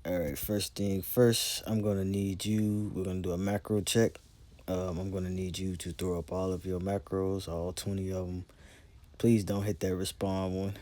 All right, first thing first, I'm gonna need you. We're gonna do a macro check. I'm gonna need you to throw up all of your macros, all 20 of them. Please don't hit that respond one.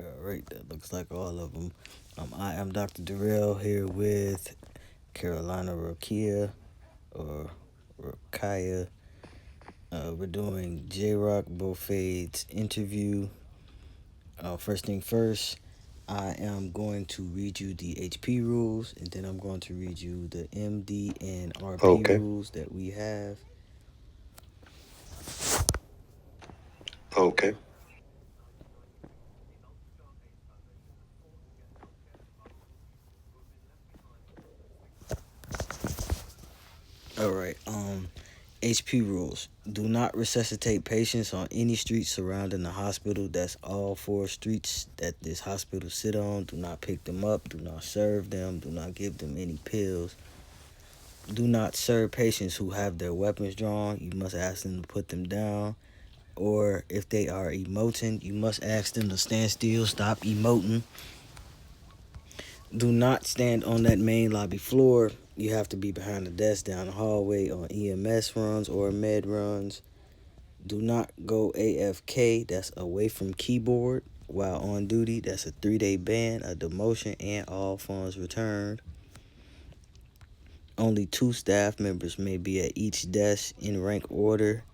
All right, that looks like all of them. I am Dr. Durrell here with Carolina Rokia or Rokaya. We're doing Jayroc Beaufade's interview. First thing first, I am going to read you the HP rules, and then I'm going to read you the MD and RP Okay. rules that we have. Okay. All right. HP rules. Do not resuscitate patients on any street surrounding the hospital. That's all four streets that this hospital sit on. Do not pick them up. Do not serve them. Do not give them any pills. Do not serve patients who have their weapons drawn. You must ask them to put them down. Or if they are emoting, you must ask them to stand still, stop emoting. Do not stand on that main lobby floor. You have to be behind the desk down the hallway on EMS runs or med runs. Do not go AFK, that's away from keyboard, while on duty. That's a 3-day ban, a demotion, and all funds returned. Only 2 staff members may be at each desk in rank order.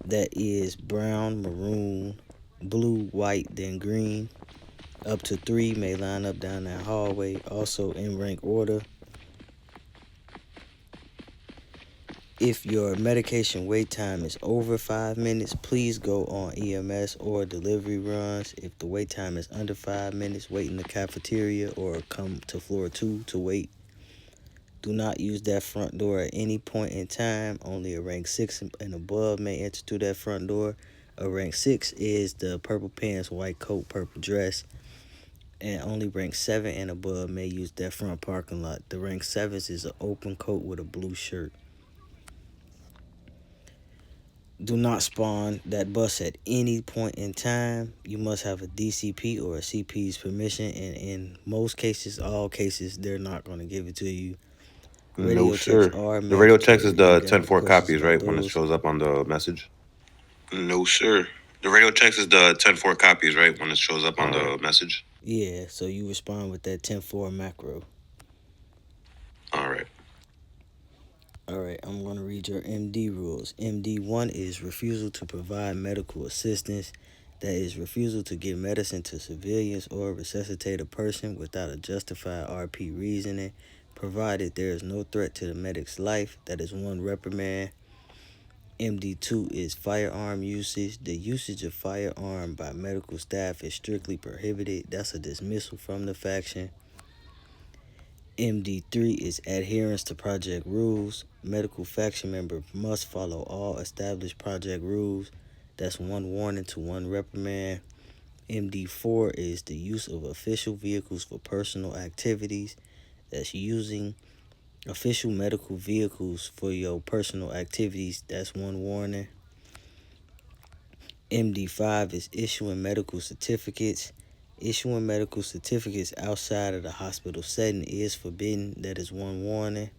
That is brown, maroon, blue, white, then green. Up to 3 may line up down that hallway, also in rank order. If your medication wait time is over 5 minutes, please go on EMS or delivery runs. If the wait time is under 5 minutes, wait in the cafeteria or come to floor 2 to wait. Do not use that front door at any point in time. Only a rank 6 and above may enter through that front door. A rank 6 is the purple pants, white coat, purple dress. And only rank 7 and above may use that front parking lot. The rank 7s is an open coat with a blue shirt. Do not spawn that bus at any point in time. You must have a DCP or a CP's permission, and in most cases, all cases, they're not going to give it to you. No, Radio checks sir. are The radio text is mandatory. You the got any 10-4 questions copies, about right? When it those? shows up on the message. No, sir. The radio text is the 10-4 copies, right? When it shows up on the message. Yeah, so you respond with that 10-4 macro. All right. All right, I'm going to read your MD rules. MD1 is refusal to provide medical assistance. That is refusal to give medicine to civilians or resuscitate a person without a justified RP reasoning, provided there is no threat to the medic's life. That is 1 reprimand. MD2 is firearm usage. The usage of firearm by medical staff is strictly prohibited. That's a dismissal from the faction. MD3 is adherence to project rules. Medical faction member must follow all established project rules. That's 1 warning to 1 reprimand. MD4 is the use of official vehicles for personal activities. That's using official medical vehicles for your personal activities. That's 1 warning. MD5 is issuing medical certificates. Issuing medical certificates outside of the hospital setting is forbidden. That is 1 warning.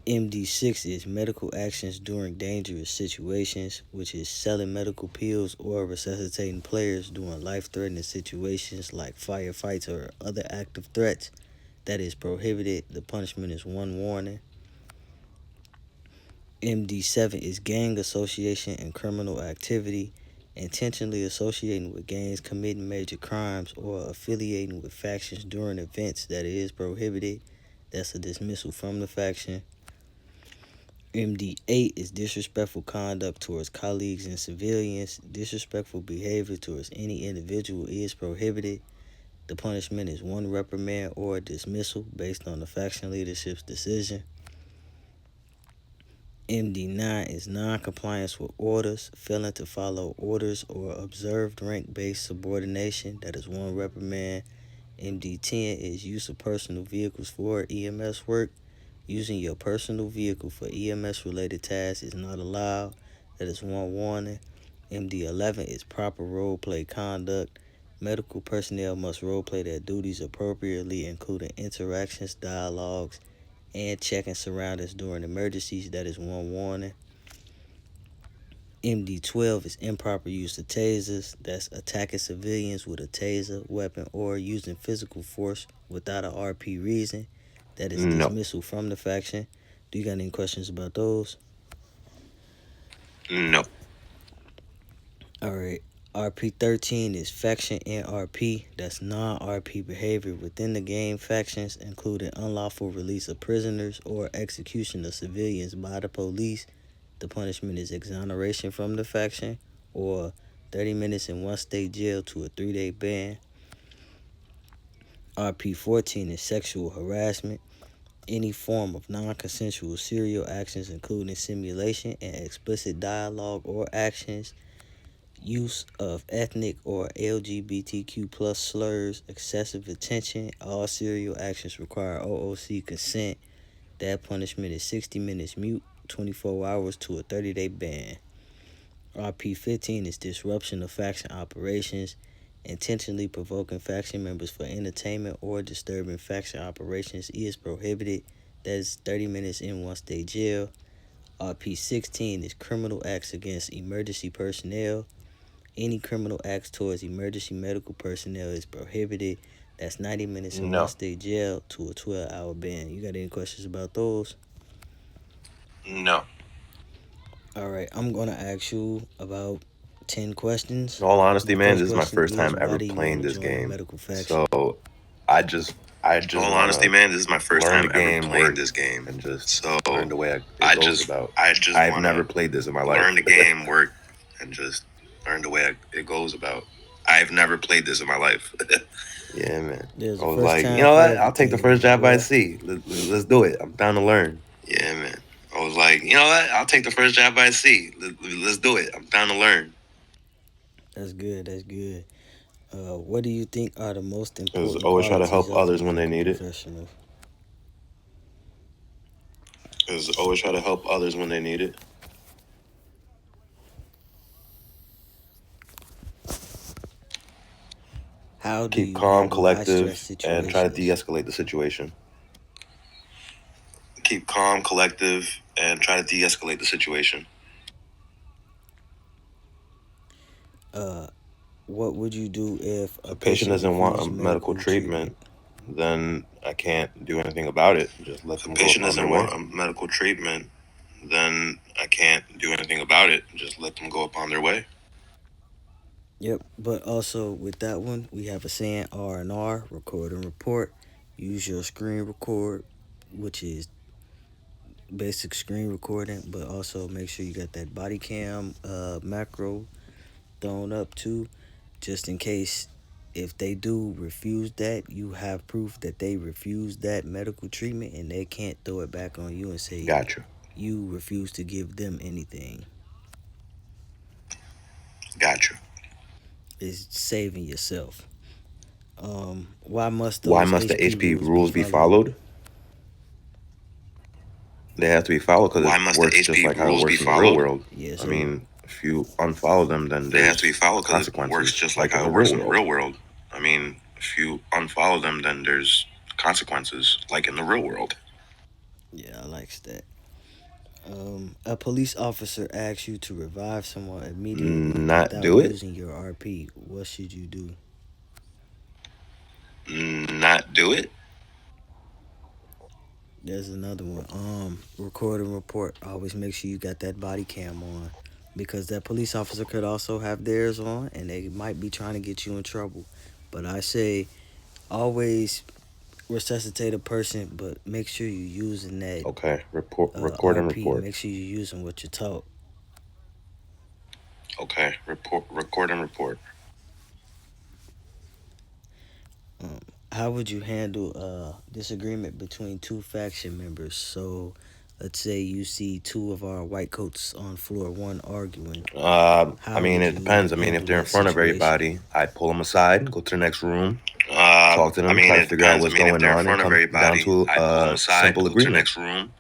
MD6 is medical actions during dangerous situations, which is selling medical pills or resuscitating players during life-threatening situations like firefights or other active threats. That is prohibited. The punishment is 1 warning. MD7 is gang association and criminal activity. intentionally associating with gangs, committing major crimes, or affiliating with factions during events that is prohibited. That's a dismissal from the faction. MD8 is disrespectful conduct towards colleagues and civilians. Disrespectful behavior towards any individual is prohibited. The punishment is one reprimand or dismissal based on the faction leadership's decision. MD9 is non-compliance with orders, failing to follow orders, or observed rank-based subordination. That is one reprimand. MD10 is use of personal vehicles for EMS work. Using your personal vehicle for EMS-related tasks is not allowed. That is one warning. MD11 is proper role play conduct. Medical personnel must role play their duties appropriately, including interactions, dialogues, and checking surroundings during emergencies. That is one warning. MD12 is improper use of tasers. That's attacking civilians with a taser, weapon, or using physical force without a RP reason. That is No. dismissal from the faction. Do you got any questions about those? No. Alright. RP13 is faction NRP. That's non-RP behavior within the game factions, including unlawful release of prisoners or execution of civilians by the police. The punishment is exoneration from the faction or 30 minutes in OneState jail to a 3-day ban. RP14 is sexual harassment. Any form of non-consensual serial actions, including simulation and explicit dialogue or actions, use of ethnic or LGBTQ plus slurs, excessive attention. All serial actions require OOC consent. That punishment is 60 minutes mute, 24 hours to a 30-day ban. RP15 is disruption of faction operations. Intentionally provoking faction members for entertainment or disturbing faction operations is prohibited. That is 30 minutes in OneState jail. RP16 is criminal acts against emergency personnel. Any criminal acts towards emergency medical personnel is prohibited. That's 90 minutes in OneState jail to a 12-hour ban. You got any questions about those? No. All right, I'm going to ask you about 10 questions. In all honesty, The man, first this is my question first time is, why ever do you playing want to this join the game. medical faction? So I just In all honesty, man, this is my first learn time the game, ever playing work, this game. and just So learn the way it I goes just about. I just I've wanna never played this in my life. learn the game, work, and just learn the way it goes about. I've never played this in my life. Yeah, man. There's I a was first like, time you know for what? I'll take the everything, first my job I boy. see. Let's do it. I'm down to learn. Yeah, man. I was like, you know what? I'll take the first job I see. Let's do it. I'm down to learn. That's good. That's good. What do you think are the most important Always try to qualities help of a others when they medical need it. professional? Is always try to help others when they need it. How do Keep you calm, handle high stress collective, and try to situations? de-escalate the situation. Keep calm, collective, and try to de-escalate the situation. What would you do if If a a patient patient doesn't want a refused medical treatment, then I can't do anything about it. Just let If a them go patient upon their doesn't way. want a medical treatment, then I can't do anything about it. Just let them go upon their way. Yep, but also with that one, we have a saying R&R, record and report. Use your screen record, which is basic screen recording, but also make sure you got that body cam macro thrown up too, just in case if they do refuse that, you have proof that they refused that medical treatment and they can't throw it back on you and say Gotcha. you refuse to give them anything. Gotcha. It's saving yourself. Why must Why those must the HP HP rules rules be be followed? followed? They have to be followed because Why it must the works just HP like how it rules be works in the real followed? world. Yes, I sir. mean, if you unfollow them, then They have to be there's followed because it consequences, works just like in how the it works real in the world. real world. I mean, if you unfollow them, then there's consequences like in the real world. Yeah, I likes that. A police officer asks you to revive someone immediately Not without do it. using your RP. What should you do? Not do it. There's another one. Record and report. Always make sure you got that body cam on. because that police officer could also have theirs on, and they might be trying to get you in trouble. But I say always resuscitate a person, but make sure you're using that Okay. Record and RP. report. Make sure you're using what you're taught. Okay. Record and report. Um, how would you handle a disagreement between two faction members? So, let's say you see two of our white coats on floor one arguing. I How mean, would it you depends. I mean, if handle they're in that front of situation? everybody, I pull them aside, go to the next room, talk to I them, mean, try to it figure out depends. I what's mean, if going they're in on, and front of come down everybody, to I pull them a aside, simple go to the agreement. next room,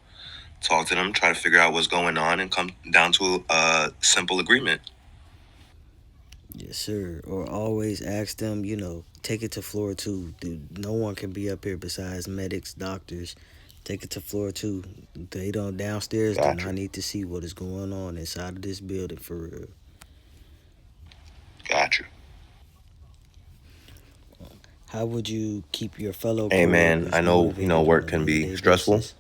talk to them, try to figure out what's going on, and come down to a simple agreement. Yes, sir. Or always ask them, take it to floor two. Dude, no one can be up here besides medics, doctors. Take it to floor two. They don't downstairs do Got not you. need to see what is going on inside of this building for real. Got you. How would you keep your fellow Hey, man, coworkers I know, motivated on work a can be day-to-day stressful, basis?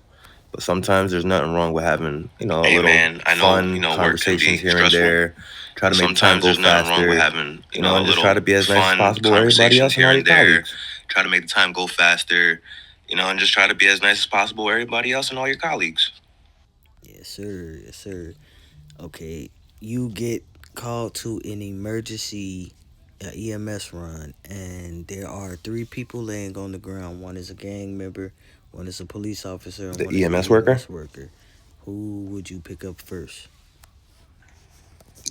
but sometimes there's nothing wrong with having, a Hey, little man, I know, fun work can conversations be here and stressful, there. Try but to make the time sometimes go there's nothing wrong with faster, having, a and just try little to be as nice as fun possible with everybody conversations else and here all and your there. colleagues. Try to make the time go faster, and just try to be as nice as possible with everybody else and all your colleagues. Yes, sir. Yes, sir. Okay, you get called to an emergency EMS run, and there are three people laying on the ground. One is a gang member, one is a police officer, and The one is an EMS worker? EMS worker. Who would you pick up first?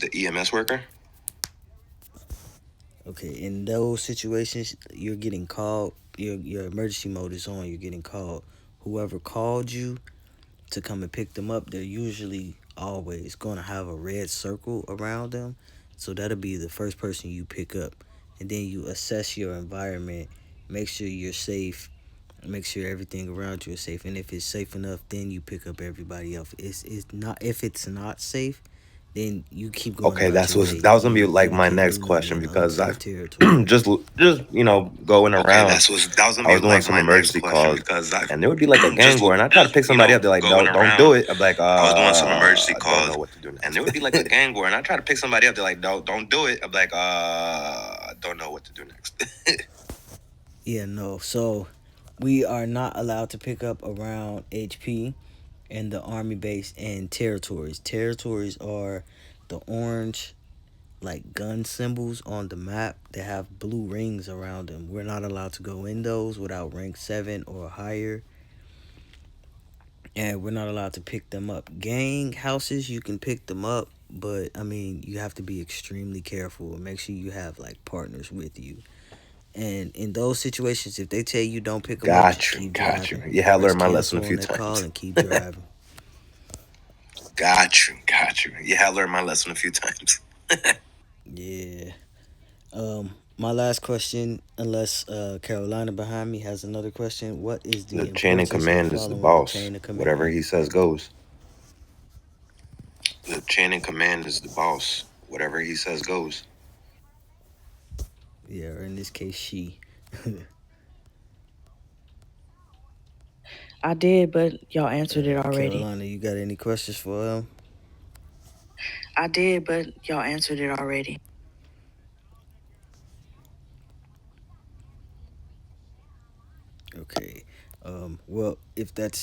The EMS worker? Okay, in those situations, you're getting called. Your emergency mode is on. You're getting called. Whoever called you to come and pick them up, they're usually always going to have a red circle around them. So that'll be the first person you pick up. And then you assess your environment, make sure you're safe, make sure everything around you is safe. And if it's safe enough, then you pick up everybody else. It's not if it's not safe, then you keep going Okay, about your that way. was gonna be You like you my keep next moving question in because unsafe I've territory. just going Okay, around. that was gonna I be was doing like some my next emergency question calls, because I and there would be like a gang war, and I try to just pick somebody up. They're like, going don't do around. it. I'm like, I was doing some emergency don't know calls, what to do and next. there would be like a gang war, and I try to pick somebody up. They're like, don't do it. I'm like, don't know what to do next. Yeah, no. So we are not allowed to pick up around HP and the army base and territories. Territories are the orange like gun symbols on the map that have blue rings around them. We're not allowed to go in those without rank 7 or higher. And we're not allowed to pick them up. Gang houses, you can pick them up, but I mean, you have to be extremely careful and make sure you have like partners with you. And in those situations, if they tell you don't pick them up, just keep Got you. driving. Yeah, I Press learned my lesson a cancel on few that call times. and keep driving. Got you. Yeah, I learned my lesson a few times. Yeah. My last question, unless Carolina behind me has another question, what is The the chain of importance of command is the following the boss. chain of Whatever command? he says goes. The chain of command is the boss. Whatever he says goes. Yeah, or in this case, she. I did, but y'all answered it already. Carolina, you got any questions for him? I did, but y'all answered it already. Okay. Well, if that's